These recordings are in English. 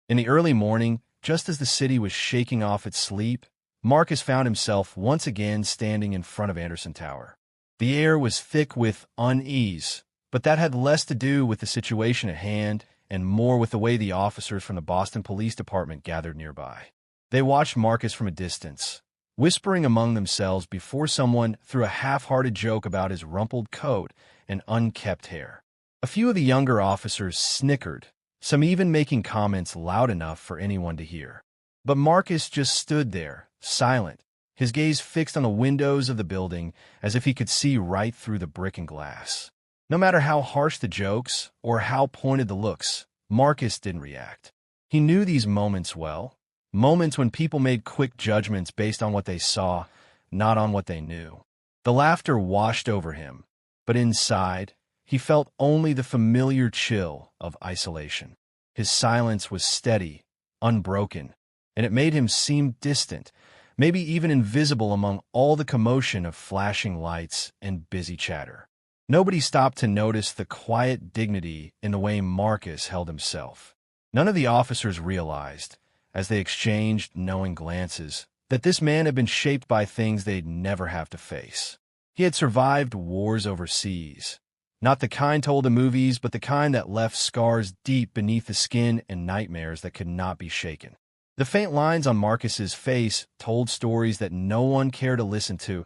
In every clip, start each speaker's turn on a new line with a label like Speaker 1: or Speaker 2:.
Speaker 1: In the early morning, just as the city was shaking off its sleep, Marcus found himself once again standing in front of Anderson Tower. The air was thick with unease, but that had less to do with the situation at hand and more with the way the officers from the Boston Police Department gathered nearby. They watched Marcus from a distance, whispering among themselves before someone threw a half-hearted joke about his rumpled coat and unkempt hair. A few of the younger officers snickered, some even making comments loud enough for anyone to hear. But Marcus just stood there, silent, his gaze fixed on the windows of the building as if he could see right through the brick and glass. No matter how harsh the jokes or how pointed the looks, Marcus didn't react. He knew these moments well, moments when people made quick judgments based on what they saw, not on what they knew. The laughter washed over him, but inside, he felt only the familiar chill of isolation. His silence was steady, unbroken, and it made him seem distant, maybe even invisible among all the commotion of flashing lights and busy chatter. Nobody stopped to notice the quiet dignity in the way Marcus held himself. None of the officers realized, as they exchanged knowing glances, that this man had been shaped by things they'd never have to face. He had survived wars overseas, not the kind told in movies, but the kind that left scars deep beneath the skin and nightmares that could not be shaken. The faint lines on Marcus's face told stories that no one cared to listen to,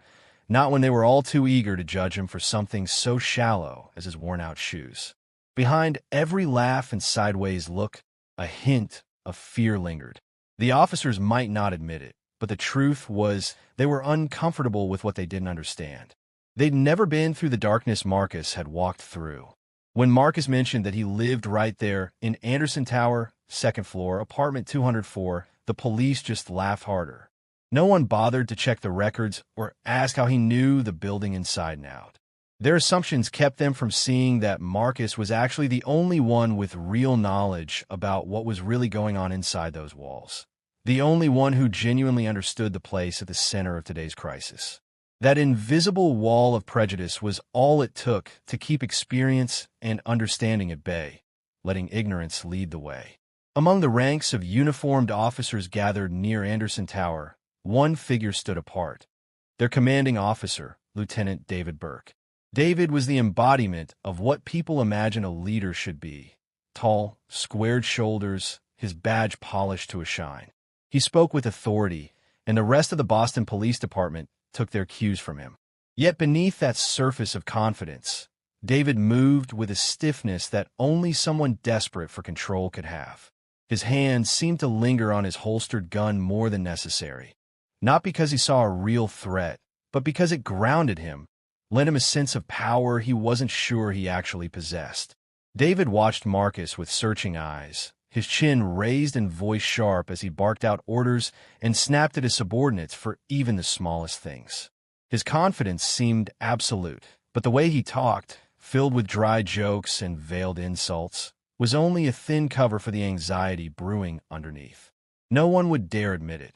Speaker 1: not when they were all too eager to judge him for something so shallow as his worn-out shoes. Behind every laugh and sideways look, a hint of fear lingered. The officers might not admit it, but the truth was they were uncomfortable with what they didn't understand. They'd never been through the darkness Marcus had walked through. When Marcus mentioned that he lived right there in Anderson Tower, second floor, apartment 204, the police just laughed harder. No one bothered to check the records or ask how he knew the building inside and out. Their assumptions kept them from seeing that Marcus was actually the only one with real knowledge about what was really going on inside those walls. The only one who genuinely understood the place at the center of today's crisis. That invisible wall of prejudice was all it took to keep experience and understanding at bay, letting ignorance lead the way. Among the ranks of uniformed officers gathered near Anderson Tower, one figure stood apart. Their commanding officer, Lieutenant David Burke. David was the embodiment of what people imagine a leader should be. Tall, squared shoulders, his badge polished to a shine. He spoke with authority, and the rest of the Boston Police Department took their cues from him. Yet beneath that surface of confidence, David moved with a stiffness that only someone desperate for control could have. His hand seemed to linger on his holstered gun more than necessary, not because he saw a real threat, but because it grounded him, lent him a sense of power he wasn't sure he actually possessed. David watched Marcus with searching eyes, his chin raised and voice sharp as he barked out orders and snapped at his subordinates for even the smallest things. His confidence seemed absolute, but the way he talked, filled with dry jokes and veiled insults, was only a thin cover for the anxiety brewing underneath. No one would dare admit it,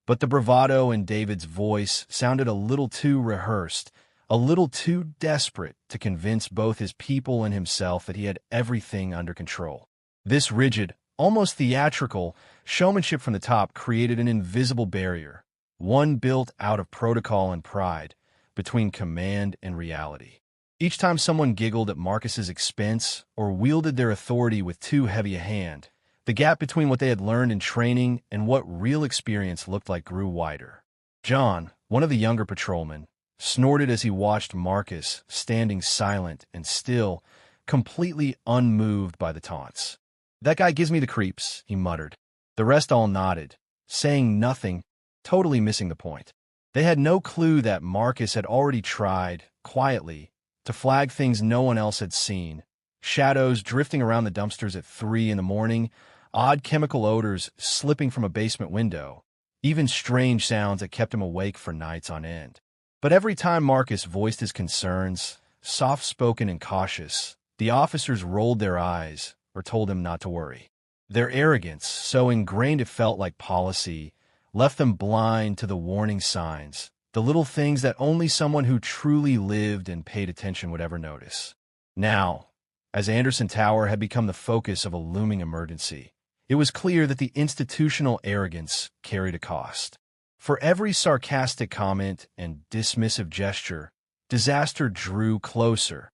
Speaker 1: but the bravado in David's voice sounded a little too rehearsed, a little too desperate to convince both his people and himself that he had everything under control. This rigid, almost theatrical, showmanship from the top created an invisible barrier, one built out of protocol and pride, between command and reality. Each time someone giggled at Marcus's expense or wielded their authority with too heavy a hand, the gap between what they had learned in training and what real experience looked like grew wider. John, one of the younger patrolmen, snorted as he watched Marcus standing silent and still, completely unmoved by the taunts. "That guy gives me the creeps," he muttered. The rest all nodded, saying nothing, totally missing the point. They had no clue that Marcus had already tried, quietly, to flag things no one else had seen. Shadows drifting around the dumpsters at 3 in the morning, odd chemical odors slipping from a basement window, even strange sounds that kept him awake for nights on end. But every time Marcus voiced his concerns, soft-spoken and cautious, the officers rolled their eyes or told him not to worry. Their arrogance, so ingrained it felt like policy, left them blind to the warning signs, the little things that only someone who truly lived and paid attention would ever notice. Now, as Anderson Tower had become the focus of a looming emergency, It was clear that the institutional arrogance carried a cost. For every sarcastic comment and dismissive gesture, disaster drew closer,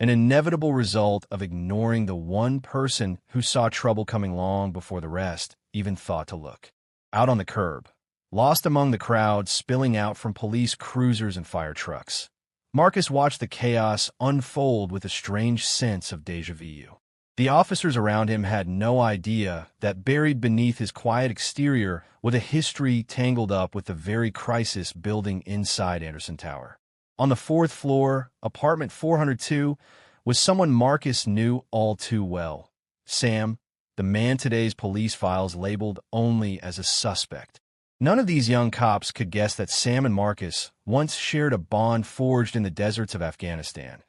Speaker 1: an inevitable result of ignoring the one person who saw trouble coming long before the rest even thought to look. Out on the curb, lost among the crowd spilling out from police cruisers and fire trucks, Marcus watched the chaos unfold with a strange sense of déjà vu. The officers around him had no idea that buried beneath his quiet exterior was a history tangled up with the very crisis building inside Anderson Tower. On the fourth floor, apartment 402, was someone Marcus knew all too well. Sam, the man today's police files labeled only as a suspect. None of these young cops could guess that Sam and Marcus once shared a bond forged in the deserts of Afghanistan,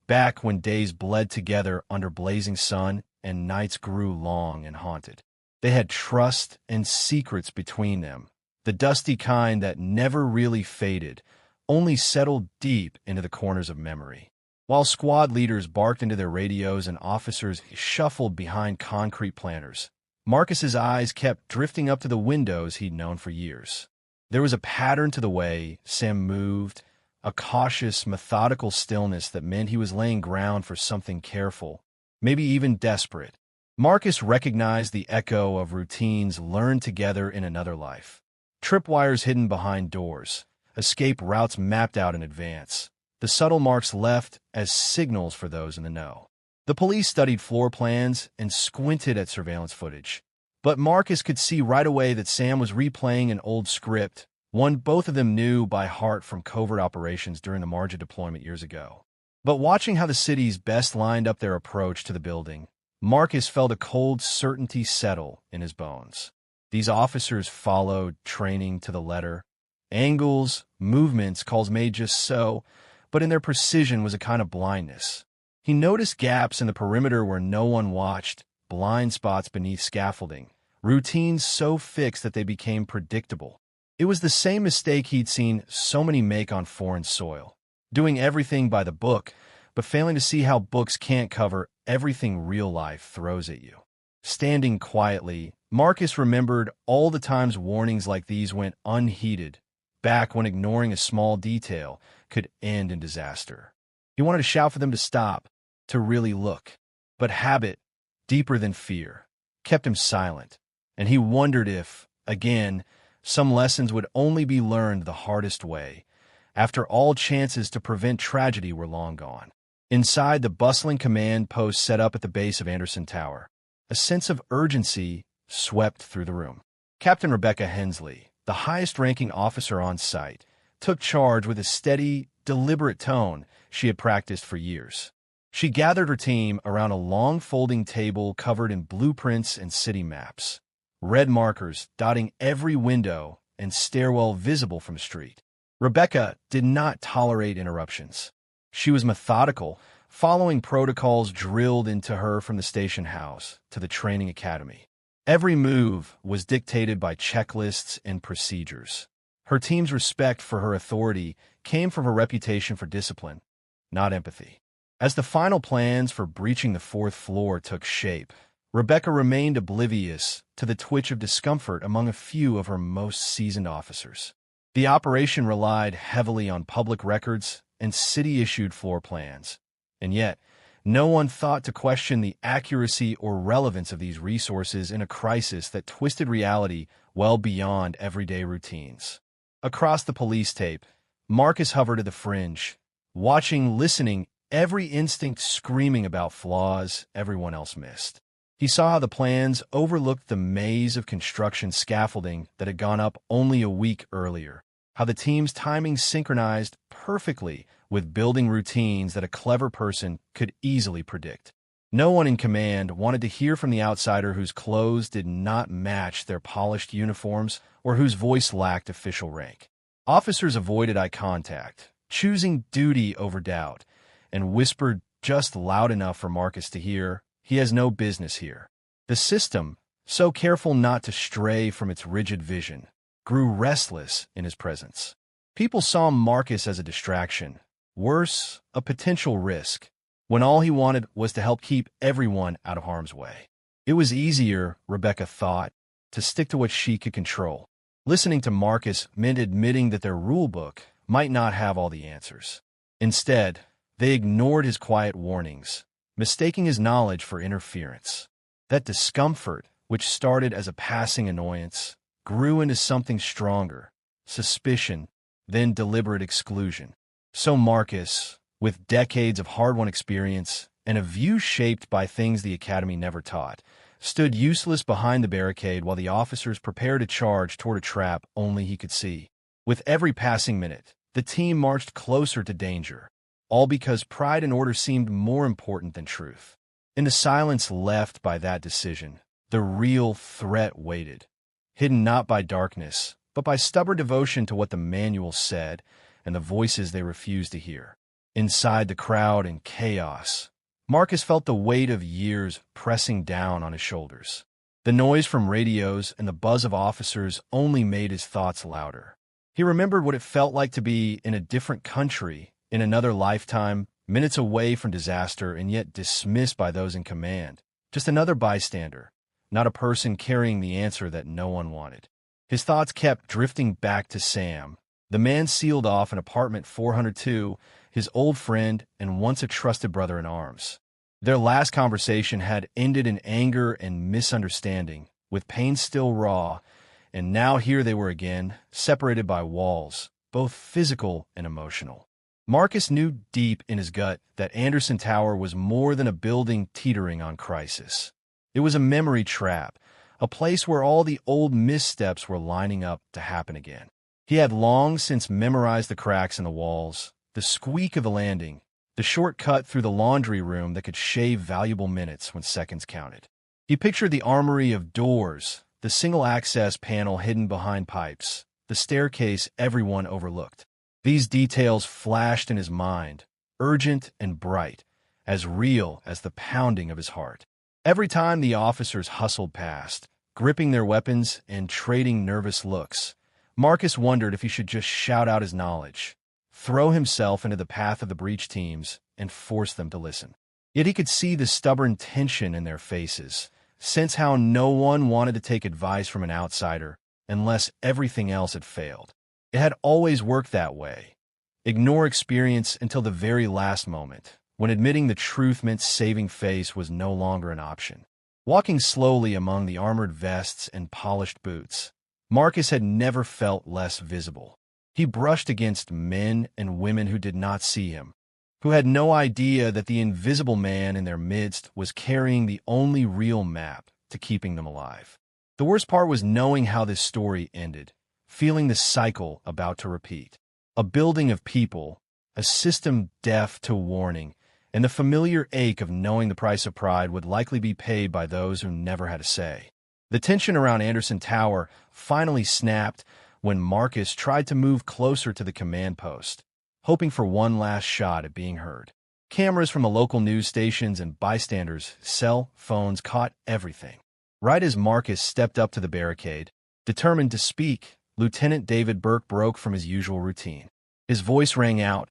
Speaker 1: back when days bled together under blazing sun and nights grew long and haunted. They had trust and secrets between them, the dusty kind that never really faded, only settled deep into the corners of memory. While squad leaders barked into their radios and officers shuffled behind concrete planters, Marcus's eyes kept drifting up to the windows he'd known for years. There was a pattern to the way Sam moved, a cautious, methodical stillness that meant he was laying ground for something careful, maybe even desperate. Marcus recognized the echo of routines learned together in another life. Tripwires hidden behind doors, escape routes mapped out in advance, the subtle marks left as signals for those in the know. The police studied floor plans and squinted at surveillance footage, but Marcus could see right away that Sam was replaying an old script, one both of them knew by heart from covert operations during the Marja deployment years ago. But watching how the city's best lined up their approach to the building, Marcus felt a cold certainty settle in his bones. These officers followed training to the letter. Angles, movements, calls made just so, but in their precision was a kind of blindness. He noticed gaps in the perimeter where no one watched, blind spots beneath scaffolding, routines so fixed that they became predictable. It was the same mistake he'd seen so many make on foreign soil, doing everything by the book, but failing to see how books can't cover everything real life throws at you. Standing quietly, Marcus remembered all the times warnings like these went unheeded, back when ignoring a small detail could end in disaster. He wanted to shout for them to stop, to really look. But habit, deeper than fear, kept him silent, and he wondered if, again, some lessons would only be learned the hardest way, after all chances to prevent tragedy were long gone. Inside the bustling command post set up at the base of Anderson Tower, a sense of urgency swept through the room. Captain Rebecca Hensley, the highest-ranking officer on site, took charge with a steady, deliberate tone she had practiced for years. She gathered her team around a long folding table covered in blueprints and city maps, red markers dotting every window and stairwell visible from the street. Rebecca did not tolerate interruptions. She was methodical, following protocols drilled into her from the station house to the training academy. Every move was dictated by checklists and procedures. Her team's respect for her authority came from her reputation for discipline, not empathy. As the final plans for breaching the fourth floor took shape, Rebecca remained oblivious to the twitch of discomfort among a few of her most seasoned officers. The operation relied heavily on public records and city-issued floor plans, and yet no one thought to question the accuracy or relevance of these resources in a crisis that twisted reality well beyond everyday routines. Across the police tape, Marcus hovered at the fringe, watching, listening, every instinct screaming about flaws everyone else missed. He saw how the plans overlooked the maze of construction scaffolding that had gone up only a week earlier, how the team's timing synchronized perfectly with building routines that a clever person could easily predict. No one in command wanted to hear from the outsider whose clothes did not match their polished uniforms or whose voice lacked official rank. Officers avoided eye contact, choosing duty over doubt, and whispered just loud enough for Marcus to hear, "He has no business here." The system, so careful not to stray from its rigid vision, grew restless in his presence. People saw Marcus as a distraction, worse, a potential risk, when all he wanted was to help keep everyone out of harm's way. It was easier, Rebecca thought, to stick to what she could control. Listening to Marcus meant admitting that their rulebook might not have all the answers. Instead, they ignored his quiet warnings, mistaking his knowledge for interference. That discomfort, which started as a passing annoyance, grew into something stronger, suspicion, then deliberate exclusion. So Marcus, with decades of hard-won experience and a view shaped by things the Academy never taught, stood useless behind the barricade while the officers prepared to charge toward a trap only he could see. With every passing minute, the team marched closer to danger, all because pride and order seemed more important than truth. In the silence left by that decision, the real threat waited, hidden not by darkness, but by stubborn devotion to what the manual said and the voices they refused to hear. Inside the crowd and chaos, Marcus felt the weight of years pressing down on his shoulders. The noise from radios and the buzz of officers only made his thoughts louder. He remembered what it felt like to be in a different country, in another lifetime, minutes away from disaster and yet dismissed by those in command. Just another bystander, not a person carrying the answer that no one wanted. His thoughts kept drifting back to Sam, the man sealed off in apartment 402, his old friend and once a trusted brother in arms. Their last conversation had ended in anger and misunderstanding, with pain still raw, and now here they were again, separated by walls, both physical and emotional. Marcus knew deep in his gut that Anderson Tower was more than a building teetering on crisis. It was a memory trap, a place where all the old missteps were lining up to happen again. He had long since memorized the cracks in the walls, the squeak of the landing, the shortcut through the laundry room that could shave valuable minutes when seconds counted. He pictured the armory of doors, the single-access panel hidden behind pipes, the staircase everyone overlooked. These details flashed in his mind, urgent and bright, as real as the pounding of his heart. Every time the officers hustled past, gripping their weapons and trading nervous looks, Marcus wondered if he should just shout out his knowledge, throw himself into the path of the breach teams, and force them to listen. Yet he could see the stubborn tension in their faces, sense how no one wanted to take advice from an outsider unless everything else had failed. It had always worked that way. Ignore experience until the very last moment, when admitting the truth meant saving face was no longer an option. Walking slowly among the armored vests and polished boots, Marcus had never felt less visible. He brushed against men and women who did not see him, who had no idea that the invisible man in their midst was carrying the only real map to keeping them alive. The worst part was knowing how this story ended, feeling the cycle about to repeat. A building of people, a system deaf to warning, and the familiar ache of knowing the price of pride would likely be paid by those who never had a say. The tension around Anderson Tower finally snapped when Marcus tried to move closer to the command post, hoping for one last shot at being heard. Cameras from the local news stations and bystanders' cell phones caught everything. Right as Marcus stepped up to the barricade, determined to speak, Lieutenant David Burke broke from his usual routine. His voice rang out,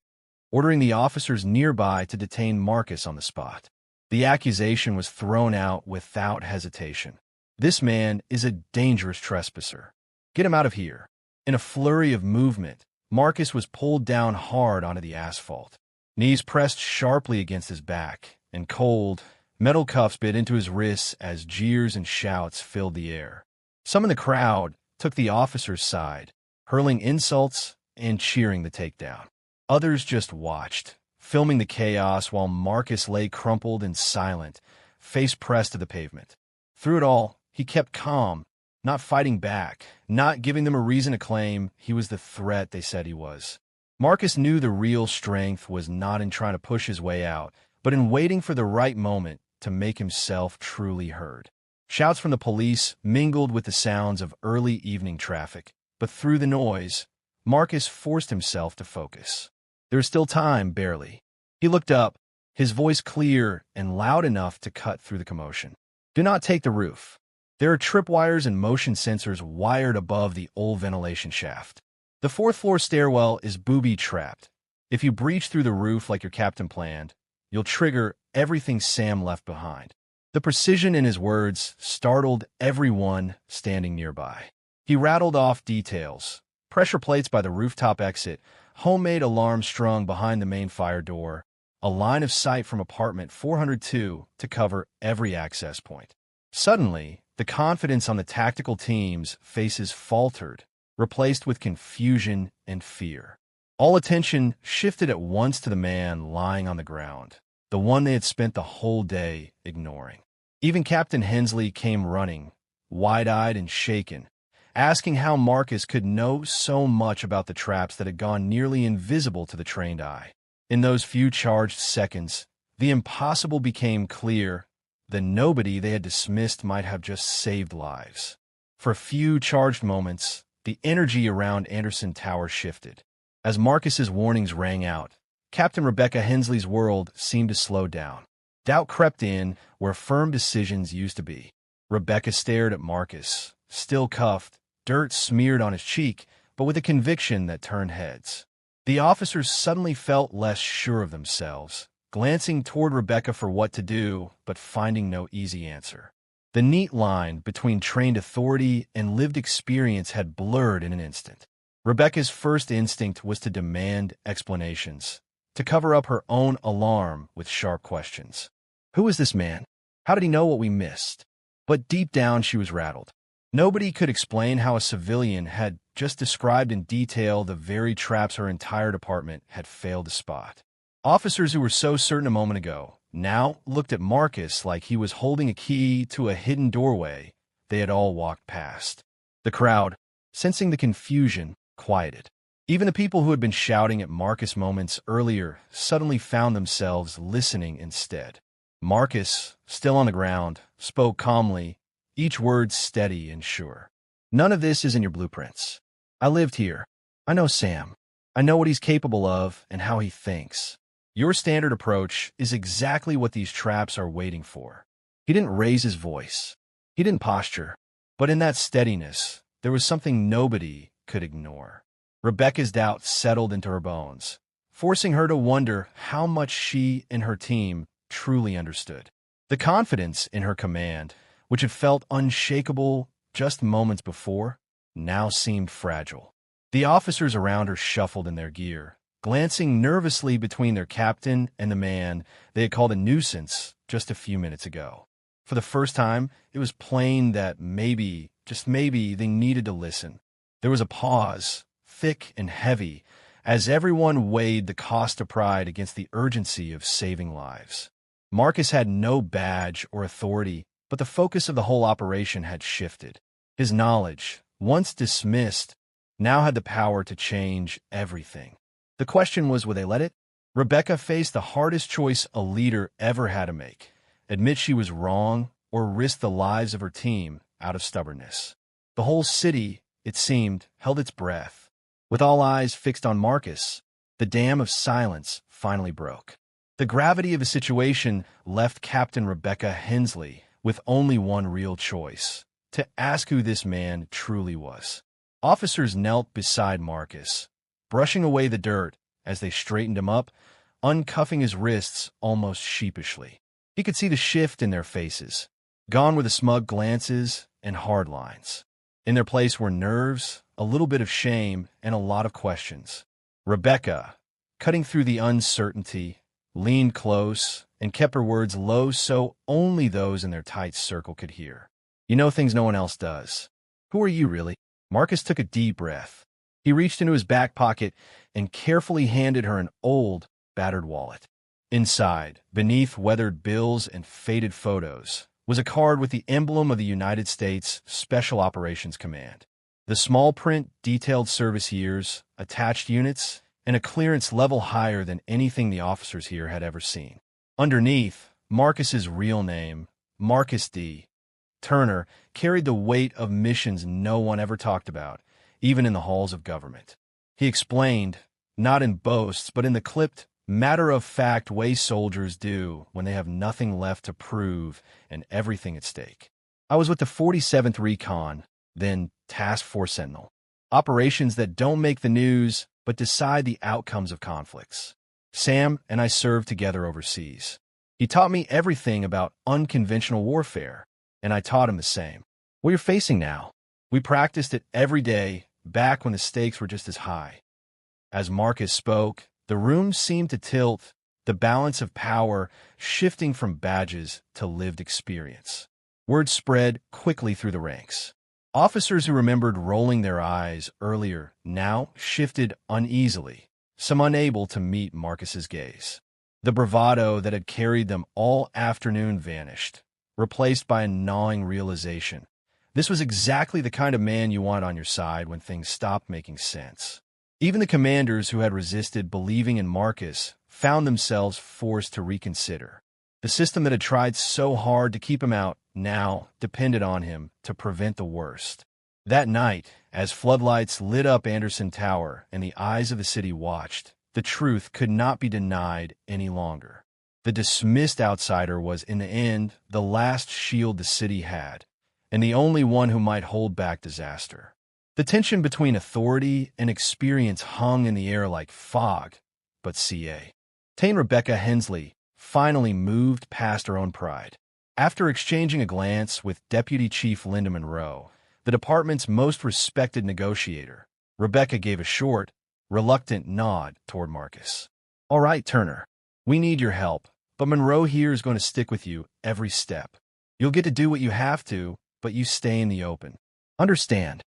Speaker 1: ordering the officers nearby to detain Marcus on the spot. The accusation was thrown out without hesitation. This man is a dangerous trespasser. Get him out of here. In a flurry of movement, Marcus was pulled down hard onto the asphalt. Knees pressed sharply against his back, and cold, metal cuffs bit into his wrists as jeers and shouts filled the air. Some in the crowd took the officer's side, hurling insults and cheering the takedown. Others just watched, filming the chaos while Marcus lay crumpled and silent, face pressed to the pavement. Through it all, he kept calm, not fighting back, not giving them a reason to claim he was the threat they said he was. Marcus knew the real strength was not in trying to push his way out, but in waiting for the right moment to make himself truly heard. Shouts from the police mingled with the sounds of early evening traffic, but through the noise, Marcus forced himself to focus. There was still time, barely. He looked up, his voice clear and loud enough to cut through the commotion. Do not take the roof. There are tripwires and motion sensors wired above the old ventilation shaft. The fourth-floor stairwell is booby-trapped. If you breach through the roof like your captain planned, you'll trigger everything Sam left behind. The precision in his words startled everyone standing nearby. He rattled off details: pressure plates by the rooftop exit, homemade alarms strung behind the main fire door, a line of sight from apartment 402 to cover every access point. Suddenly, the confidence on the tactical team's faces faltered, replaced with confusion and fear. All attention shifted at once to the man lying on the ground, the one they had spent the whole day ignoring. Even Captain Hensley came running, wide-eyed and shaken, asking how Marcus could know so much about the traps that had gone nearly invisible to the trained eye. In those few charged seconds, the impossible became clear: that nobody they had dismissed might have just saved lives. For a few charged moments, the energy around Anderson Tower shifted. As Marcus's warnings rang out, Captain Rebecca Hensley's world seemed to slow down. Doubt crept in where firm decisions used to be. Rebecca stared at Marcus, still cuffed, dirt smeared on his cheek, but with a conviction that turned heads. The officers suddenly felt less sure of themselves, glancing toward Rebecca for what to do, but finding no easy answer. The neat line between trained authority and lived experience had blurred in an instant. Rebecca's first instinct was to demand explanations, to cover up her own alarm with sharp questions. Who is this man? How did he know what we missed? But deep down she was rattled. Nobody could explain how a civilian had just described in detail the very traps her entire department had failed to spot. Officers who were so certain a moment ago now looked at Marcus like he was holding a key to a hidden doorway they had all walked past. The crowd, sensing the confusion, quieted. Even the people who had been shouting at Marcus moments earlier suddenly found themselves listening instead. Marcus, still on the ground, spoke calmly, each word steady and sure. None of this is in your blueprints. I lived here. I know Sam. I know what he's capable of and how he thinks. Your standard approach is exactly what these traps are waiting for. He didn't raise his voice. He didn't posture. But in that steadiness, there was something nobody could ignore. Rebecca's doubt settled into her bones, forcing her to wonder how much she and her team truly understood. The confidence in her command, which had felt unshakable just moments before, now seemed fragile. The officers around her shuffled in their gear, glancing nervously between their captain and the man they had called a nuisance just a few minutes ago. For the first time, it was plain that maybe, just maybe, they needed to listen. There was a pause, thick and heavy, as everyone weighed the cost of pride against the urgency of saving lives. Marcus had no badge or authority, but the focus of the whole operation had shifted. His knowledge, once dismissed, now had the power to change everything. The question was, would they let it? Rebecca faced the hardest choice a leader ever had to make: admit she was wrong or risk the lives of her team out of stubbornness. The whole city, it seemed, held its breath. With all eyes fixed on Marcus, the dam of silence finally broke. The gravity of the situation left Captain Rebecca Hensley with only one real choice: to ask who this man truly was. Officers knelt beside Marcus, brushing away the dirt as they straightened him up, uncuffing his wrists almost sheepishly. He could see the shift in their faces. Gone were the smug glances and hard lines. In their place were nerves, a little bit of shame, and a lot of questions. Rebecca, cutting through the uncertainty, leaned close and kept her words low so only those in their tight circle could hear. You know things no one else does. Who are you, really? Marcus took a deep breath. He reached into his back pocket and carefully handed her an old, battered wallet. Inside, beneath weathered bills and faded photos, was a card with the emblem of the United States Special Operations Command. The small print detailed service years, attached units, and a clearance level higher than anything the officers here had ever seen. Underneath, Marcus's real name, Marcus D. Turner, carried the weight of missions no one ever talked about, even in the halls of government. He explained, not in boasts, but in the clipped, matter-of-fact way soldiers do when they have nothing left to prove and everything at stake. I was with the 47th Recon, then Task Force Sentinel. Operations that don't make the news, but decide the outcomes of conflicts. Sam and I served together overseas. He taught me everything about unconventional warfare, and I taught him the same. What you're facing now, we practiced it every day back when the stakes were just as high. As Marcus spoke, the room seemed to tilt, the balance of power shifting from badges to lived experience. Word spread quickly through the ranks. Officers who remembered rolling their eyes earlier now shifted uneasily, some unable to meet Marcus's gaze. The bravado that had carried them all afternoon vanished, replaced by a gnawing realization. This was exactly the kind of man you want on your side when things stopped making sense. Even the commanders who had resisted believing in Marcus found themselves forced to reconsider. The system that had tried so hard to keep him out now depended on him to prevent the worst. That night, as floodlights lit up Anderson Tower and the eyes of the city watched, the truth could not be denied any longer. The dismissed outsider was, in the end, the last shield the city had, and the only one who might hold back disaster. The tension between authority and experience hung in the air like fog, but C.A. Tane Rebecca Hensley finally moved past her own pride. After exchanging a glance with Deputy Chief Linda Monroe, the department's most respected negotiator, Rebecca gave a short, reluctant nod toward Marcus. "All right, Turner. We need your help, but Monroe here is going to stick with you every step. You'll get to do what you have to, but you stay in the open. Understand?"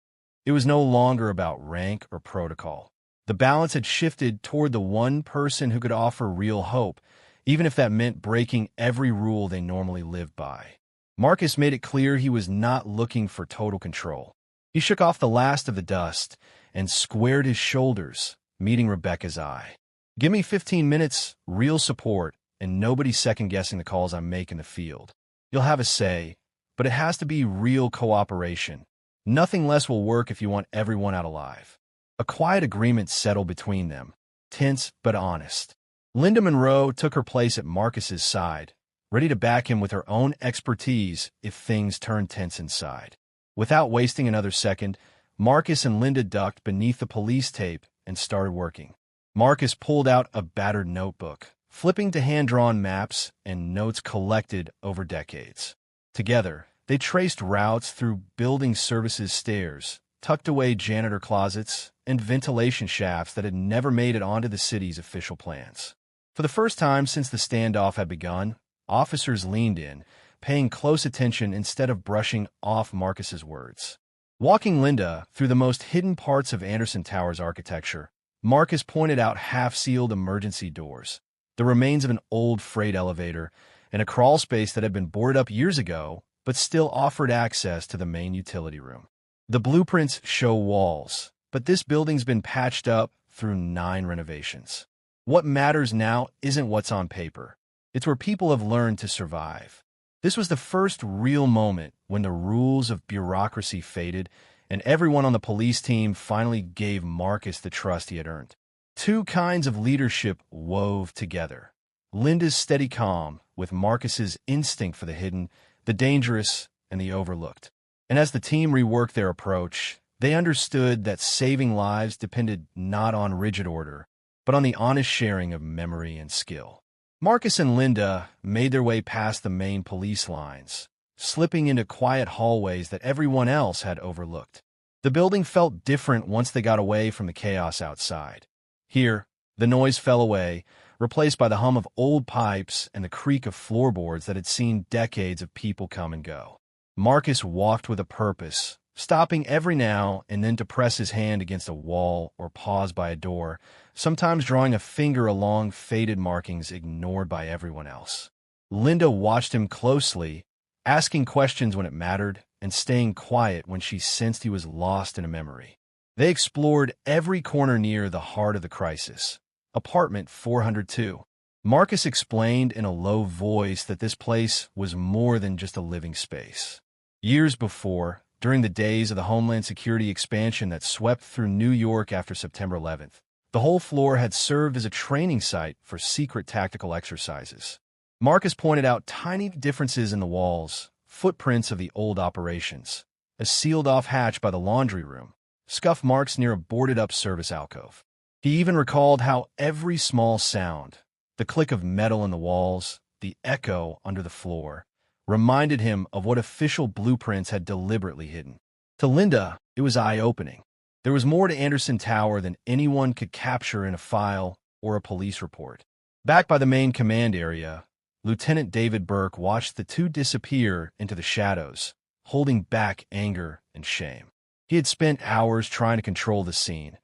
Speaker 1: It was no longer about rank or protocol. The balance had shifted toward the one person who could offer real hope, even if that meant breaking every rule they normally lived by. Marcus made it clear he was not looking for total control. He shook off the last of the dust and squared his shoulders, meeting Rebecca's eye. "Give me 15 minutes, real support, and nobody second-guessing the calls I make in the field. You'll have a say, but it has to be real cooperation. Nothing less will work if you want everyone out alive." A quiet agreement settled between them, tense but honest. Linda Monroe took her place at Marcus's side, ready to back him with her own expertise if things turned tense inside. Without wasting another second, Marcus and Linda ducked beneath the police tape and started working. Marcus pulled out a battered notebook, flipping to hand-drawn maps and notes collected over decades. Together, they traced routes through building services stairs, tucked away janitor closets, and ventilation shafts that had never made it onto the city's official plans. For the first time since the standoff had begun, officers leaned in, paying close attention instead of brushing off Marcus's words. Walking Linda through the most hidden parts of Anderson Tower's architecture, Marcus pointed out half-sealed emergency doors, the remains of an old freight elevator, and a crawl space that had been boarded up years ago but still offered access to the main utility room. The blueprints show walls, but this building's been patched up through 9 renovations. What matters now isn't what's on paper. It's where people have learned to survive. This was the first real moment when the rules of bureaucracy faded and everyone on the police team finally gave Marcus the trust he had earned. Two kinds of leadership wove together. Linda's steady calm with Marcus's instinct for the hidden, the dangerous, and the overlooked. And as the team reworked their approach, they understood that saving lives depended not on rigid order, but on the honest sharing of memory and skill. Marcus and Linda made their way past the main police lines, slipping into quiet hallways that everyone else had overlooked. The building felt different once they got away from the chaos outside. Here, the noise fell away, replaced by the hum of old pipes and the creak of floorboards that had seen decades of people come and go. Marcus walked with a purpose, stopping every now and then to press his hand against a wall or pause by a door, sometimes drawing a finger along faded markings ignored by everyone else. Linda watched him closely, asking questions when it mattered and staying quiet when she sensed he was lost in a memory. They explored every corner near the heart of the crisis. Apartment 402. Marcus explained in a low voice that this place was more than just a living space. Years before, during the days of the Homeland Security expansion that swept through New York after September 11th, the whole floor had served as a training site for secret tactical exercises. Marcus pointed out tiny differences in the walls, footprints of the old operations, a sealed-off hatch by the laundry room, scuff marks near a boarded-up service alcove. He even recalled how every small sound, the click of metal in the walls, the echo under the floor, reminded him of what official blueprints had deliberately hidden. To Linda, it was eye-opening. There was more to Anderson Tower than anyone could capture in a file or a police report. Back by the main command area, Lieutenant David Burke watched the two disappear into the shadows, holding back anger and shame. He had spent hours trying to control the scene,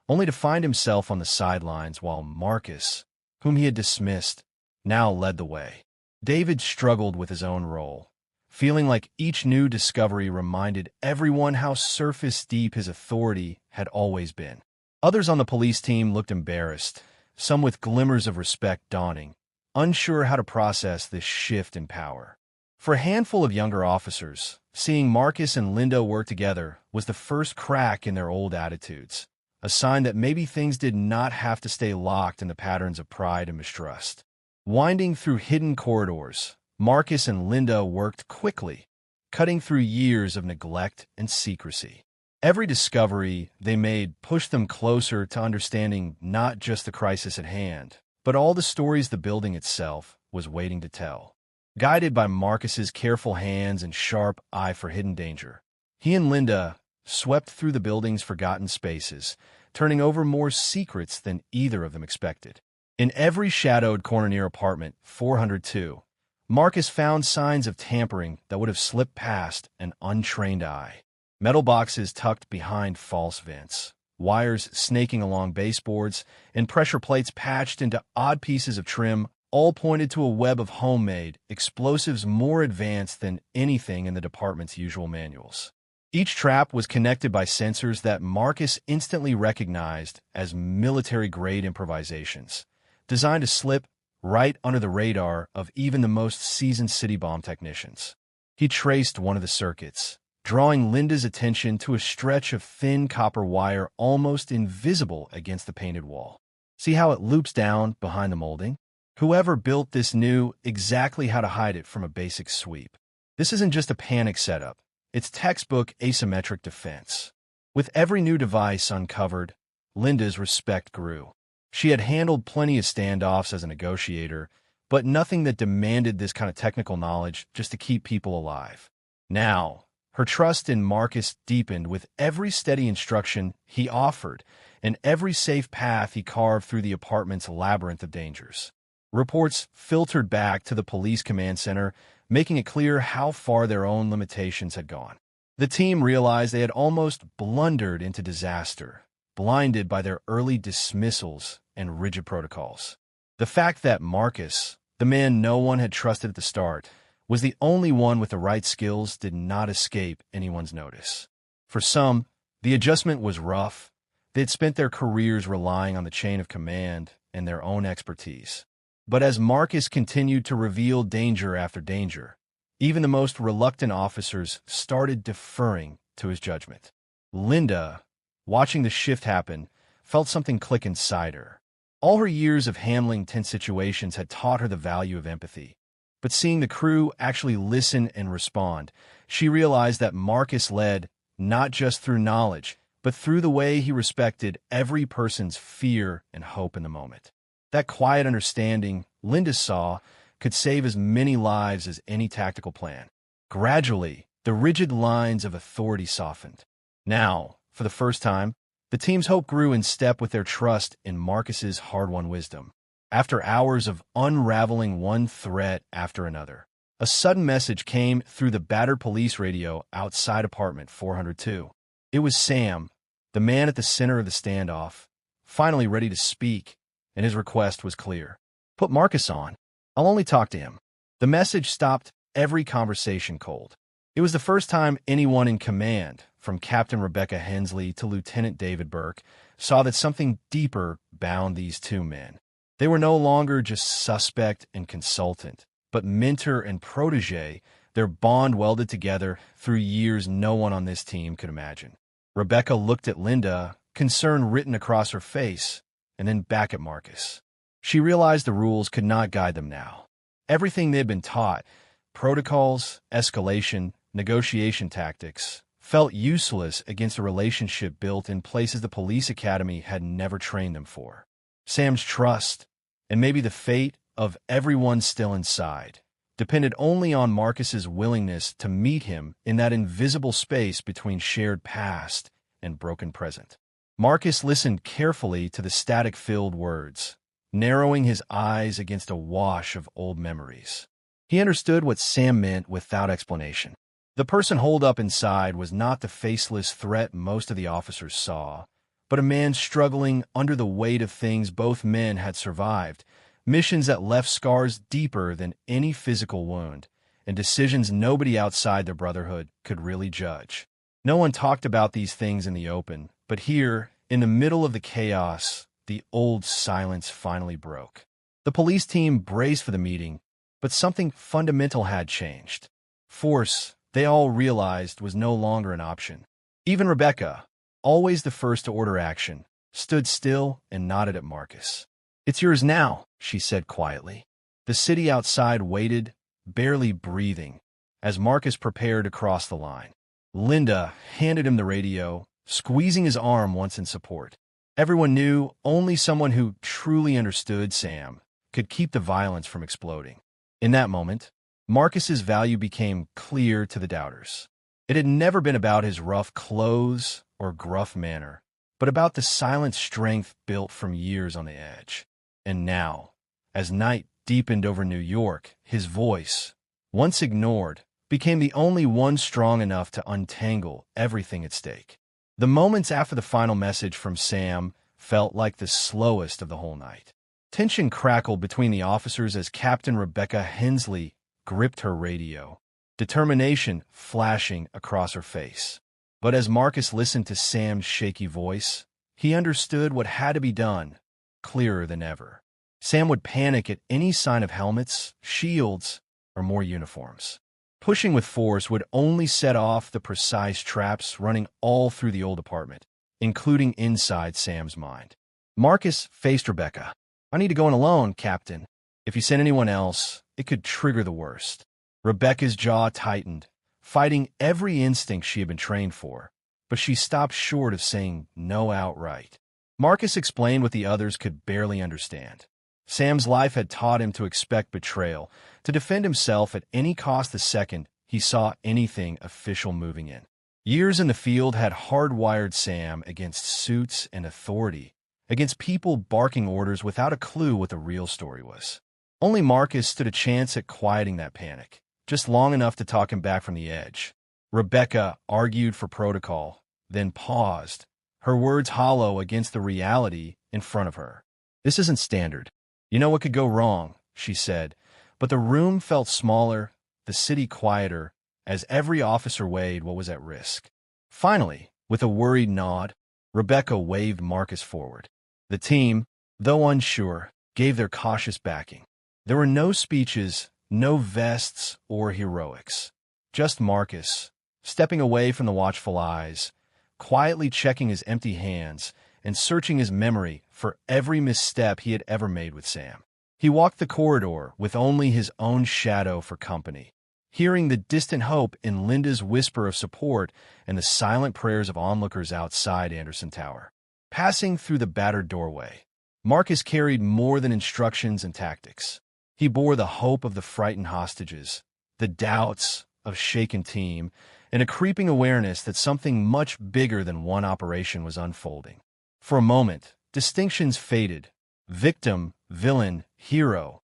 Speaker 1: only to find himself on the sidelines while Marcus, whom he had dismissed, now led the way. David struggled with his own role, feeling like each new discovery reminded everyone how surface-deep his authority had always been. Others on the police team looked embarrassed, some with glimmers of respect dawning, unsure how to process this shift in power. For a handful of younger officers, seeing Marcus and Linda work together was the first crack in their old attitudes, a sign that maybe things did not have to stay locked in the patterns of pride and mistrust. Winding through hidden corridors, Marcus and Linda worked quickly, cutting through years of neglect and secrecy. Every discovery they made pushed them closer to understanding not just the crisis at hand, but all the stories the building itself was waiting to tell. Guided by Marcus's careful hands and sharp eye for hidden danger, he and Linda swept through the building's forgotten spaces, turning over more secrets than either of them expected. In every shadowed corner near apartment 402, Marcus found signs of tampering that would have slipped past an untrained eye. Metal boxes tucked behind false vents, wires snaking along baseboards, and pressure plates patched into odd pieces of trim all pointed to a web of homemade explosives more advanced than anything in the department's usual manuals. Each trap was connected by sensors that Marcus instantly recognized as military-grade improvisations, designed to slip right under the radar of even the most seasoned city bomb technicians. He traced one of the circuits, drawing Linda's attention to a stretch of thin copper wire almost invisible against the painted wall. See how it loops down behind the molding? Whoever built this knew exactly how to hide it from a basic sweep. This isn't just a panic setup. It's textbook asymmetric defense. With every new device uncovered, Linda's respect grew. She had handled plenty of standoffs as a negotiator, but nothing that demanded this kind of technical knowledge just to keep people alive. Now, her trust in Marcus deepened with every steady instruction he offered and every safe path he carved through the apartment's labyrinth of dangers. Reports filtered back to the police command center, making it clear how far their own limitations had gone. The team realized they had almost blundered into disaster, blinded by their early dismissals and rigid protocols. The fact that Marcus, the man no one had trusted at the start, was the only one with the right skills did not escape anyone's notice. For some, the adjustment was rough. They'd spent their careers relying on the chain of command and their own expertise. But as Marcus continued to reveal danger after danger, even the most reluctant officers started deferring to his judgment. Linda, watching the shift happen, felt something click inside her. All her years of handling tense situations had taught her the value of empathy. But seeing the crew actually listen and respond, she realized that Marcus led not just through knowledge, but through the way he respected every person's fear and hope in the moment. That quiet understanding, Linda saw, could save as many lives as any tactical plan. Gradually, the rigid lines of authority softened. Now, for the first time, the team's hope grew in step with their trust in Marcus's hard-won wisdom. After hours of unraveling one threat after another, a sudden message came through the battered police radio outside apartment 402. It was Sam, the man at the center of the standoff, finally ready to speak, and his request was clear. "Put Marcus on. I'll only talk to him." The message stopped every conversation cold. It was the first time anyone in command, from Captain Rebecca Hensley to Lieutenant David Burke, saw that something deeper bound these two men. They were no longer just suspect and consultant, but mentor and protege, their bond welded together through years no one on this team could imagine. Rebecca looked at Linda, concern written across her face, and then back at Marcus. She realized the rules could not guide them now. Everything they'd been taught, protocols, escalation, negotiation tactics, felt useless against a relationship built in places the police academy had never trained them for. Sam's trust, and maybe the fate of everyone still inside depended only on Marcus's willingness to meet him in that invisible space between shared past and broken present. Marcus listened carefully to the static-filled words, narrowing his eyes against a wash of old memories. He understood what Sam meant without explanation. The person holed up inside was not the faceless threat most of the officers saw, but a man struggling under the weight of things both men had survived, missions that left scars deeper than any physical wound, and decisions nobody outside the Brotherhood could really judge. No one talked about these things in the open, but here, in the middle of the chaos, the old silence finally broke. The police team braced for the meeting, but something fundamental had changed. Force, they all realized, was no longer an option. Even Rebecca, always the first to order action, stood still and nodded at Marcus. "It's yours now," she said quietly. The city outside waited, barely breathing, as Marcus prepared to cross the line. Linda handed him the radio, squeezing his arm once in support. Everyone knew only someone who truly understood Sam could keep the violence from exploding. In that moment, Marcus's value became clear to the doubters. It had never been about his rough clothes or gruff manner, but about the silent strength built from years on the edge. And now, as night deepened over New York, his voice, once ignored, became the only one strong enough to untangle everything at stake. The moments after the final message from Sam felt like the slowest of the whole night. Tension crackled between the officers as Captain Rebecca Hensley gripped her radio, determination flashing across her face. But as Marcus listened to Sam's shaky voice, he understood what had to be done, clearer than ever. Sam would panic at any sign of helmets, shields, or more uniforms. Pushing with force would only set off the precise traps running all through the old apartment, including inside Sam's mind. Marcus faced Rebecca. "I need to go in alone, Captain. If you send anyone else, it could trigger the worst." Rebecca's jaw tightened, fighting every instinct she had been trained for, but she stopped short of saying no outright. Marcus explained what the others could barely understand. Sam's life had taught him to expect betrayal, to defend himself at any cost the second he saw anything official moving in. Years in the field had hardwired Sam against suits and authority, against people barking orders without a clue what the real story was. Only Marcus stood a chance at quieting that panic, just long enough to talk him back from the edge. Rebecca argued for protocol, then paused, her words hollow against the reality in front of her. "This isn't standard. You know what could go wrong," she said, but the room felt smaller, the city quieter, as every officer weighed what was at risk. Finally, with a worried nod, Rebecca waved Marcus forward. The team, though unsure, gave their cautious backing. There were no speeches, no vests or heroics. Just Marcus, stepping away from the watchful eyes, quietly checking his empty hands and searching his memory for every misstep he had ever made with Sam. He walked the corridor with only his own shadow for company, hearing the distant hope in Linda's whisper of support and the silent prayers of onlookers outside Anderson Tower. Passing through the battered doorway, Marcus carried more than instructions and tactics. He bore the hope of the frightened hostages, the doubts of shaken team, and a creeping awareness that something much bigger than one operation was unfolding. For a moment, distinctions faded. Victim, villain, hero.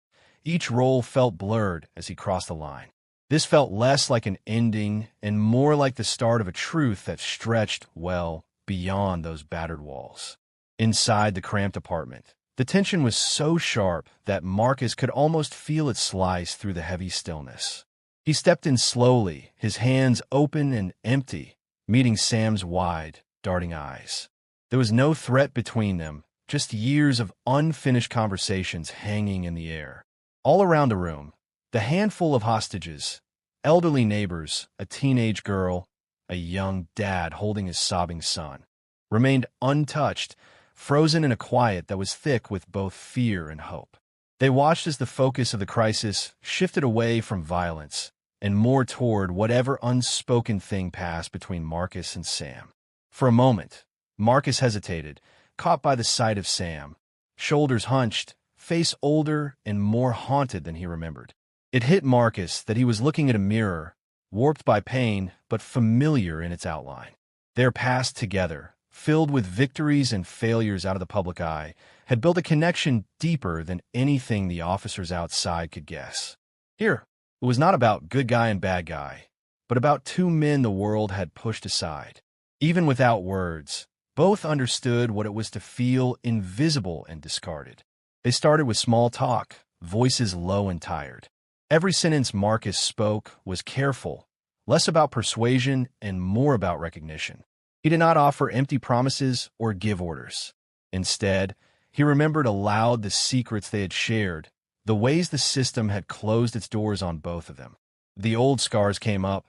Speaker 1: Each role felt blurred as he crossed the line. This felt less like an ending and more like the start of a truth that stretched, well, beyond those battered walls. Inside the cramped apartment, the tension was so sharp that Marcus could almost feel it slice through the heavy stillness. He stepped in slowly, his hands open and empty, meeting Sam's wide, darting eyes. There was no threat between them, just years of unfinished conversations hanging in the air. All around the room, the handful of hostages, elderly neighbors, a teenage girl, a young dad holding his sobbing son, remained untouched, frozen in a quiet that was thick with both fear and hope. They watched as the focus of the crisis shifted away from violence and more toward whatever unspoken thing passed between Marcus and Sam. For a moment, Marcus hesitated, caught by the sight of Sam, shoulders hunched, face older and more haunted than he remembered. It hit Marcus that he was looking at a mirror, warped by pain, but familiar in its outline. Their past together, filled with victories and failures out of the public eye, had built a connection deeper than anything the officers outside could guess. Here, it was not about good guy and bad guy, but about two men the world had pushed aside. Even without words, both understood what it was to feel invisible and discarded. They started with small talk, voices low and tired. Every sentence Marcus spoke was careful, less about persuasion and more about recognition. He did not offer empty promises or give orders. Instead, he remembered aloud the secrets they had shared, the ways the system had closed its doors on both of them. The old scars came up,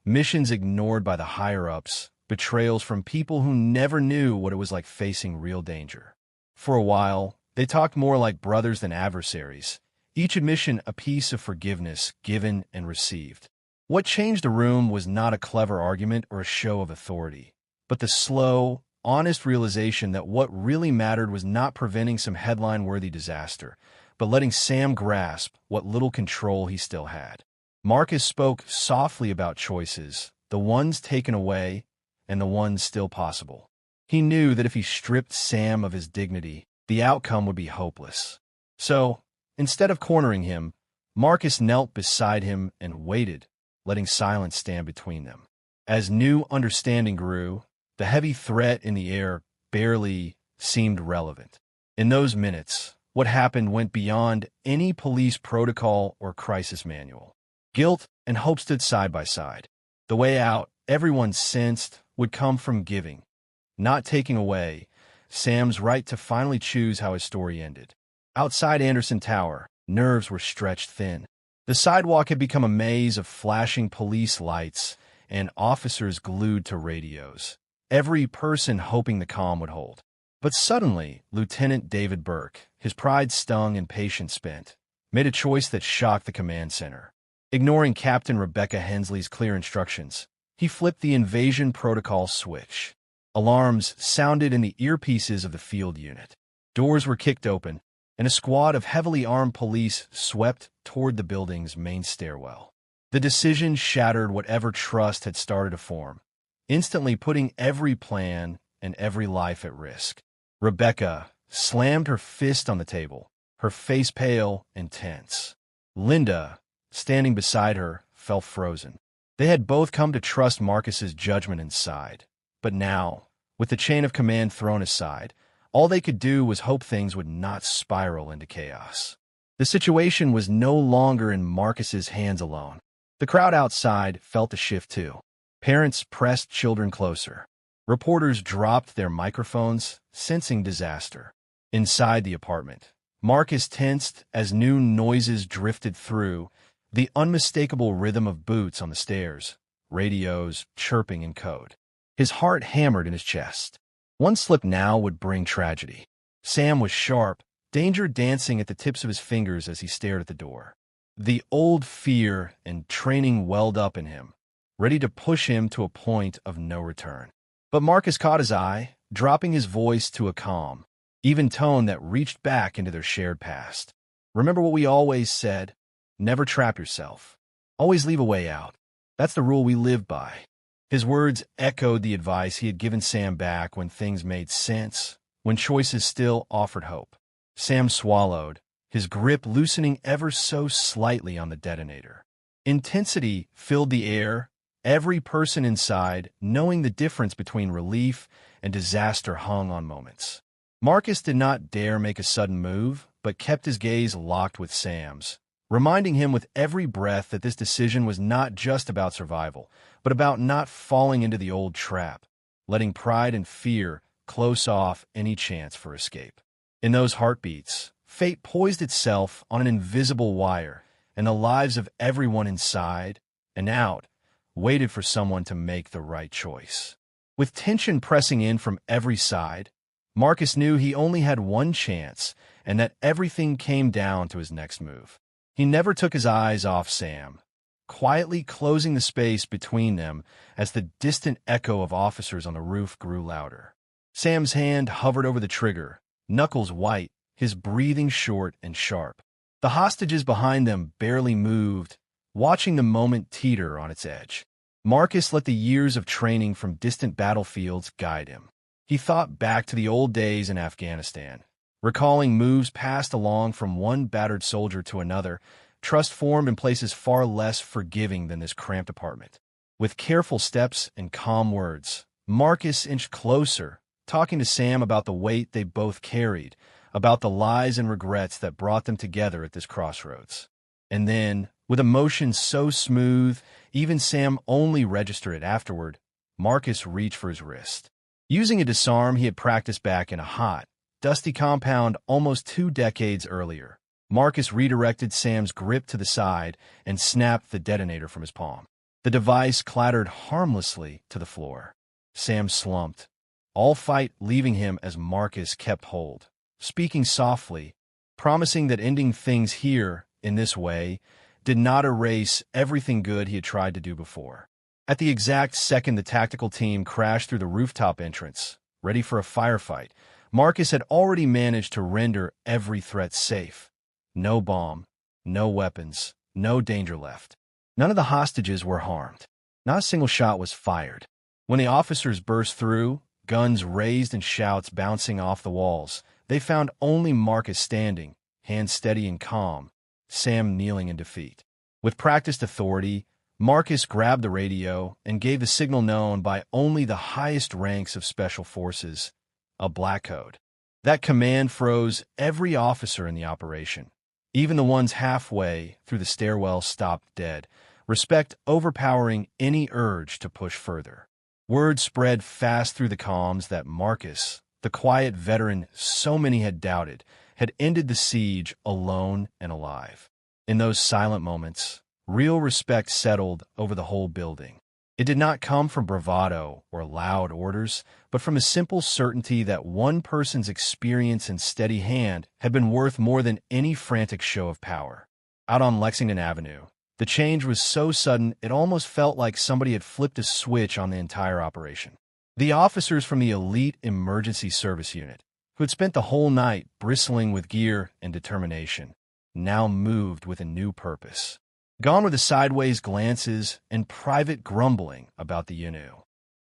Speaker 1: missions ignored by the higher-ups, betrayals from people who never knew what it was like facing real danger. For a while, they talked more like brothers than adversaries, each admission a piece of forgiveness given and received. What changed the room was not a clever argument or a show of authority, but the slow, honest realization that what really mattered was not preventing some headline-worthy disaster, but letting Sam grasp what little control he still had. Marcus spoke softly about choices, the ones taken away and the ones still possible. He knew that if he stripped Sam of his dignity, the outcome would be hopeless. So, instead of cornering him, Marcus knelt beside him and waited, letting silence stand between them. As new understanding grew, the heavy threat in the air barely seemed relevant. In those minutes, what happened went beyond any police protocol or crisis manual. Guilt and hope stood side by side. The way out, everyone sensed, would come from giving, not taking away, Sam's right to finally choose how his story ended. Outside Anderson Tower, nerves were stretched thin. The sidewalk had become a maze of flashing police lights and officers glued to radios, every person hoping the calm would hold. But suddenly, Lieutenant David Burke, his pride stung and patience spent, made a choice that shocked the command center. Ignoring Captain Rebecca Hensley's clear instructions, he flipped the invasion protocol switch. Alarms sounded in the earpieces of the field unit. Doors were kicked open, and a squad of heavily armed police swept toward the building's main stairwell. The decision shattered whatever trust had started to form, instantly putting every plan and every life at risk. Rebecca slammed her fist on the table, her face pale and tense. Linda, standing beside her, fell frozen. They had both come to trust Marcus's judgment and side. But now, with the chain of command thrown aside, all they could do was hope things would not spiral into chaos. The situation was no longer in Marcus's hands alone. The crowd outside felt the shift too. Parents pressed children closer. Reporters dropped their microphones, sensing disaster. Inside the apartment, Marcus tensed as new noises drifted through, the unmistakable rhythm of boots on the stairs, radios chirping in code. His heart hammered in his chest. One slip now would bring tragedy. Sam was sharp, danger dancing at the tips of his fingers as he stared at the door. The old fear and training welled up in him, ready to push him to a point of no return. But Marcus caught his eye, dropping his voice to a calm, even tone that reached back into their shared past. Remember what we always said? Never trap yourself. Always leave a way out. That's the rule we live by. His words echoed the advice he had given Sam back when things made sense, when choices still offered hope. Sam swallowed, his grip loosening ever so slightly on the detonator. Intensity filled the air, every person inside knowing the difference between relief and disaster hung on moments. Marcus did not dare make a sudden move, but kept his gaze locked with Sam's, reminding him with every breath that this decision was not just about survival, but about not falling into the old trap, letting pride and fear close off any chance for escape. In those heartbeats, fate poised itself on an invisible wire, and the lives of everyone inside and out waited for someone to make the right choice. With tension pressing in from every side, Marcus knew he only had one chance and that everything came down to his next move. He never took his eyes off Sam, quietly closing the space between them as the distant echo of officers on the roof grew louder. Sam's hand hovered over the trigger, knuckles white, his breathing short and sharp. The hostages behind them barely moved, watching the moment teeter on its edge. Marcus let the years of training from distant battlefields guide him. He thought back to the old days in Afghanistan, recalling moves passed along from one battered soldier to another, trust formed in places far less forgiving than this cramped apartment. With careful steps and calm words, Marcus inched closer, talking to Sam about the weight they both carried, about the lies and regrets that brought them together at this crossroads. And then, with emotion so smooth, even Sam only registered it afterward, Marcus reached for his wrist. Using a disarm he had practiced back in a hot, dusty compound almost 2 decades earlier, Marcus redirected Sam's grip to the side and snapped the detonator from his palm. The device clattered harmlessly to the floor. Sam slumped, all fight leaving him as Marcus kept hold, speaking softly, promising that ending things here, in this way, did not erase everything good he had tried to do before. At the exact second the tactical team crashed through the rooftop entrance, ready for a firefight, Marcus had already managed to render every threat safe. No bomb, no weapons, no danger left. None of the hostages were harmed. Not a single shot was fired. When the officers burst through, guns raised and shouts bouncing off the walls, they found only Marcus standing, hands steady and calm, Sam kneeling in defeat. With practiced authority, Marcus grabbed the radio and gave the signal known by only the highest ranks of special forces, a black code. That command froze every officer in the operation. Even the ones halfway through the stairwell stopped dead, respect overpowering any urge to push further. Word spread fast through the comms that Marcus, the quiet veteran so many had doubted, had ended the siege alone and alive. In those silent moments, real respect settled over the whole building. It did not come from bravado or loud orders, but from a simple certainty that one person's experience and steady hand had been worth more than any frantic show of power. Out on Lexington Avenue, the change was so sudden it almost felt like somebody had flipped a switch on the entire operation. The officers from the elite emergency service unit, who had spent the whole night bristling with gear and determination, now moved with a new purpose. Gone were the sideways glances and private grumbling about the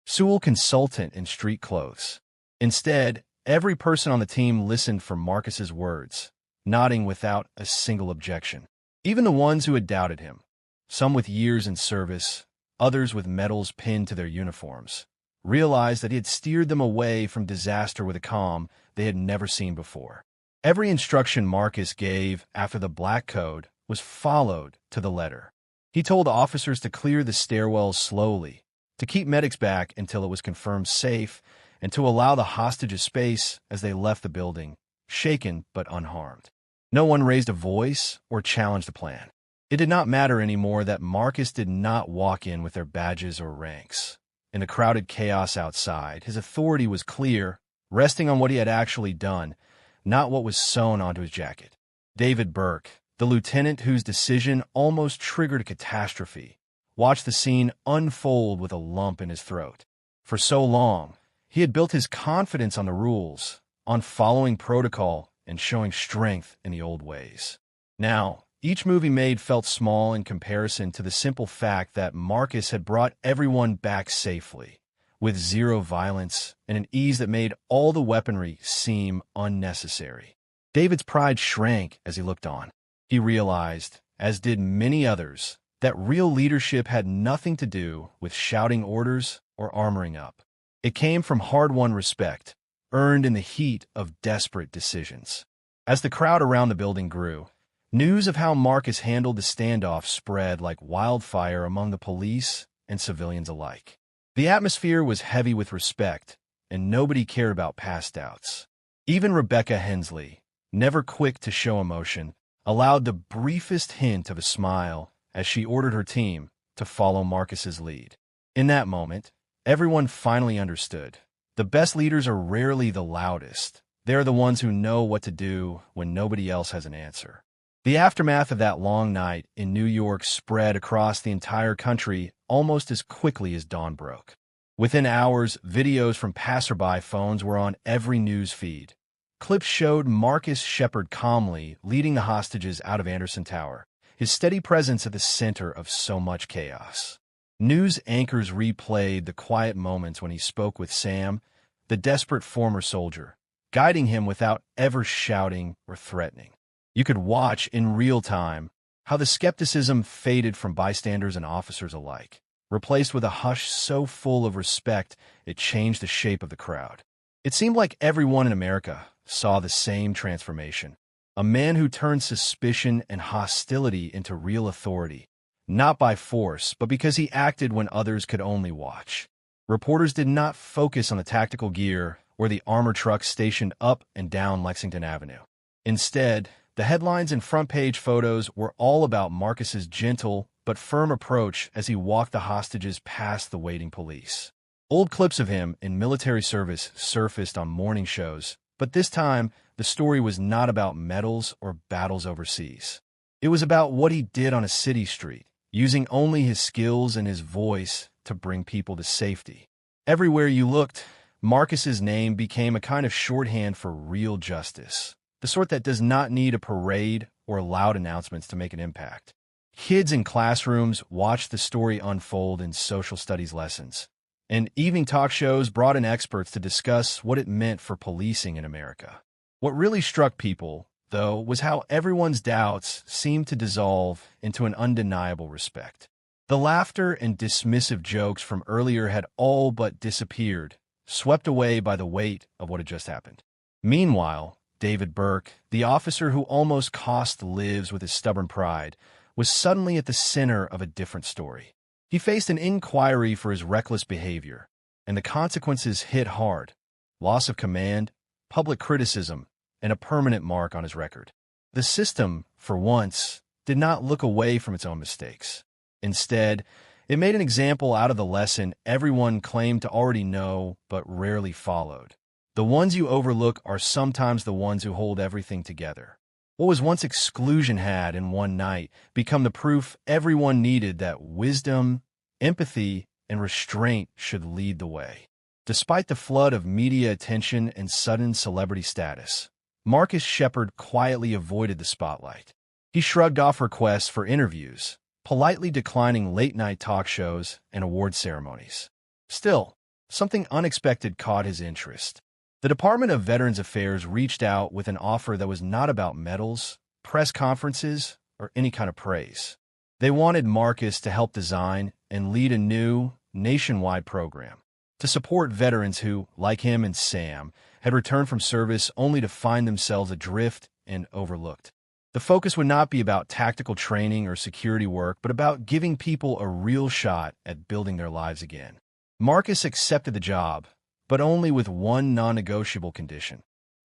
Speaker 1: Sewell consultant in street clothes. Instead, every person on the team listened for Marcus's words, nodding without a single objection. Even the ones who had doubted him, some with years in service, others with medals pinned to their uniforms, realized that he had steered them away from disaster with a calm they had never seen before. Every instruction Marcus gave after the black code was followed to the letter. He told officers to clear the stairwells slowly, to keep medics back until it was confirmed safe, and to allow the hostages space as they left the building, shaken but unharmed. No one raised a voice or challenged the plan. It did not matter anymore that Marcus did not walk in with their badges or ranks. In the crowded chaos outside, his authority was clear, resting on what he had actually done, not what was sewn onto his jacket. David Burke, the lieutenant whose decision almost triggered a catastrophe, watched the scene unfold with a lump in his throat. For so long, he had built his confidence on the rules, on following protocol and showing strength in the old ways. Now, each move he made felt small in comparison to the simple fact that Marcus had brought everyone back safely, with zero violence and an ease that made all the weaponry seem unnecessary. David's pride shrank as he looked on. He realized, as did many others, that real leadership had nothing to do with shouting orders or armoring up. It came from hard-won respect, earned in the heat of desperate decisions. As the crowd around the building grew, news of how Marcus handled the standoff spread like wildfire among the police and civilians alike. The atmosphere was heavy with respect, and nobody cared about past doubts. Even Rebecca Hensley, never quick to show emotion, allowed the briefest hint of a smile as she ordered her team to follow Marcus's lead. In that moment, everyone finally understood. The best leaders are rarely the loudest. They are the ones who know what to do when nobody else has an answer. The aftermath of that long night in New York spread across the entire country almost as quickly as dawn broke. Within hours, videos from passerby phones were on every news feed. Clips showed Marcus Shepard calmly leading the hostages out of Anderson Tower, his steady presence at the center of so much chaos. News anchors replayed the quiet moments when he spoke with Sam, the desperate former soldier, guiding him without ever shouting or threatening. You could watch in real time how the skepticism faded from bystanders and officers alike, replaced with a hush so full of respect it changed the shape of the crowd. It seemed like everyone in America saw the same transformation. A man who turned suspicion and hostility into real authority, not by force, but because he acted when others could only watch. Reporters did not focus on the tactical gear or the armor trucks stationed up and down Lexington Avenue. Instead, the headlines and front-page photos were all about Marcus's gentle but firm approach as he walked the hostages past the waiting police. Old clips of him in military service surfaced on morning shows, but this time the story was not about medals or battles overseas. It was about what he did on a city street, using only his skills and his voice to bring people to safety. Everywhere you looked, Marcus's name became a kind of shorthand for real justice, the sort that does not need a parade or loud announcements to make an impact. Kids in classrooms watched the story unfold in social studies lessons, and evening talk shows brought in experts to discuss what it meant for policing in America. What really struck people, though, was how everyone's doubts seemed to dissolve into an undeniable respect. The laughter and dismissive jokes from earlier had all but disappeared, swept away by the weight of what had just happened. Meanwhile, David Burke, the officer who almost cost lives with his stubborn pride, was suddenly at the center of a different story. He faced an inquiry for his reckless behavior, and the consequences hit hard: loss of command, public criticism, and a permanent mark on his record. The system, for once, did not look away from its own mistakes. Instead, it made an example out of the lesson everyone claimed to already know but rarely followed. The ones you overlook are sometimes the ones who hold everything together. What was once exclusion had in one night become the proof everyone needed that wisdom, empathy, and restraint should lead the way. Despite the flood of media attention and sudden celebrity status, Marcus Shepard quietly avoided the spotlight. He shrugged off requests for interviews, politely declining late-night talk shows and award ceremonies. Still, something unexpected caught his interest. The Department of Veterans Affairs reached out with an offer that was not about medals, press conferences, or any kind of praise. They wanted Marcus to help design and lead a new, nationwide program to support veterans who, like him and Sam, had returned from service only to find themselves adrift and overlooked. The focus would not be about tactical training or security work, but about giving people a real shot at building their lives again. Marcus accepted the job, but only with one non-negotiable condition.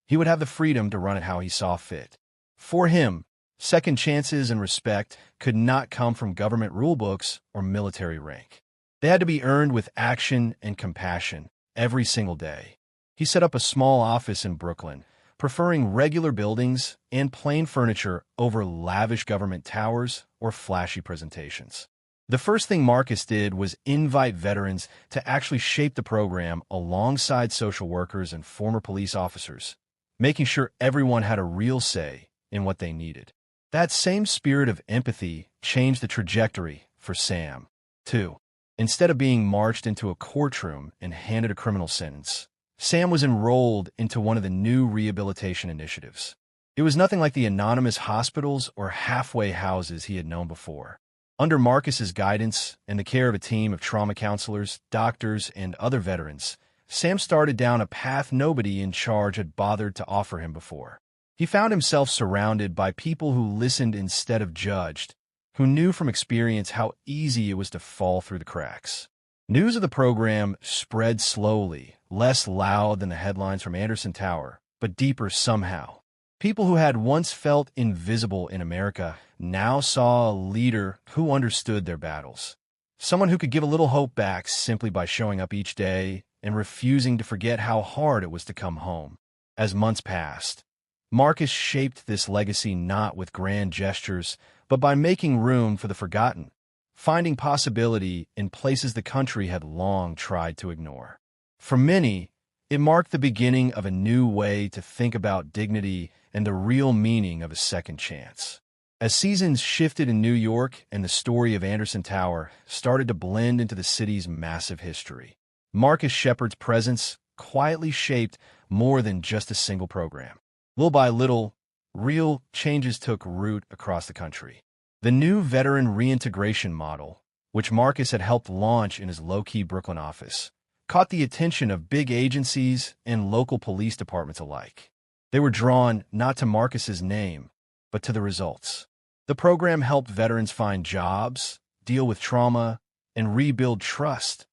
Speaker 1: He would have the freedom to run it how he saw fit. For him, second chances and respect could not come from government rulebooks or military rank. They had to be earned with action and compassion every single day. He set up a small office in Brooklyn, preferring regular buildings and plain furniture over lavish government towers or flashy presentations. The first thing Marcus did was invite veterans to actually shape the program alongside social workers and former police officers, making sure everyone had a real say in what they needed. That same spirit of empathy changed the trajectory for Sam, too. Instead of being marched into a courtroom and handed a criminal sentence, Sam was enrolled into one of the new rehabilitation initiatives. It was nothing like the anonymous hospitals or halfway houses he had known before. Under Marcus's guidance and the care of a team of trauma counselors, doctors, and other veterans, Sam started down a path nobody in charge had bothered to offer him before. He found himself surrounded by people who listened instead of judged, who knew from experience how easy it was to fall through the cracks. News of the program spread slowly, less loud than the headlines from Anderson Tower, but deeper somehow. People who had once felt invisible in America now saw a leader who understood their battles. Someone who could give a little hope back simply by showing up each day and refusing to forget how hard it was to come home. As months passed, Marcus shaped this legacy not with grand gestures, but by making room for the forgotten, finding possibility in places the country had long tried to ignore. For many, It marked the beginning of a new way to think about dignity and the real meaning of a second chance. As seasons shifted in New York and the story of Anderson Tower started to blend into the city's massive history, Marcus Shepard's presence quietly shaped more than just a single program. Little by little, real changes took root across the country. The new veteran reintegration model, which Marcus had helped launch in his low-key Brooklyn office, caught the attention of big agencies and local police departments alike. They were drawn not to Marcus's name, but to the results. The program helped veterans find jobs, deal with trauma, and rebuild trust,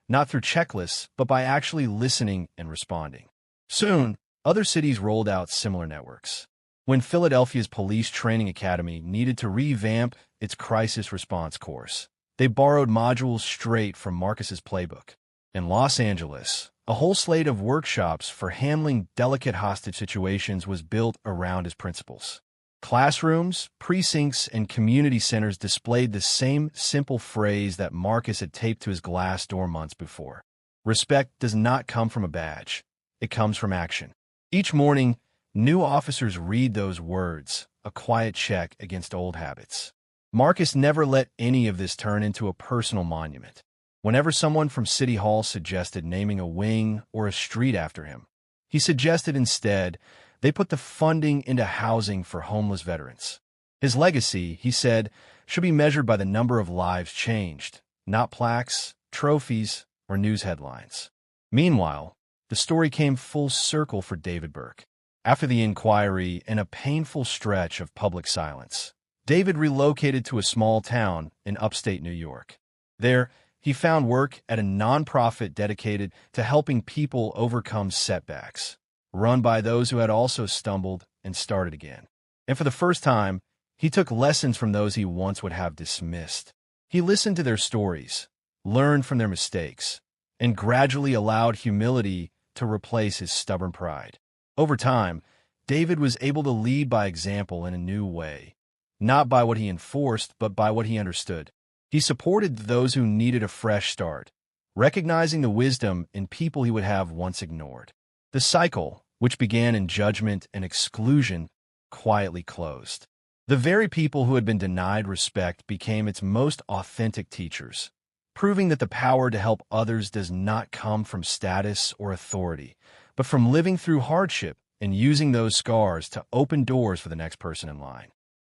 Speaker 1: not through checklists, but by actually listening and responding. Soon, other cities rolled out similar networks. When Philadelphia's Police Training Academy needed to revamp its crisis response course, they borrowed modules straight from Marcus's playbook. In Los Angeles, a whole slate of workshops for handling delicate hostage situations was built around his principles. Classrooms, precincts, and community centers displayed the same simple phrase that Marcus had taped to his glass door months before. Respect does not come from a badge. It comes from action. Each morning, new officers read those words, a quiet check against old habits. Marcus never let any of this turn into a personal monument. Whenever someone from City Hall suggested naming a wing or a street after him, he suggested instead they put the funding into housing for homeless veterans. His legacy, he said, should be measured by the number of lives changed, not plaques, trophies, or news headlines. Meanwhile, the story came full circle for David Burke. After the inquiry and a painful stretch of public silence, David relocated to a small town in upstate New York. There, he found work at a nonprofit dedicated to helping people overcome setbacks, run by those who had also stumbled and started again. And for the first time, he took lessons from those he once would have dismissed. He listened to their stories, learned from their mistakes, and gradually allowed humility to replace his stubborn pride. Over time, David was able to lead by example in a new way, not by what he enforced, but by what he understood. He supported those who needed a fresh start, recognizing the wisdom in people he would have once ignored. The cycle, which began in judgment and exclusion, quietly closed. The very people who had been denied respect became its most authentic teachers, proving that the power to help others does not come from status or authority, but from living through hardship and using those scars to open doors for the next person in line.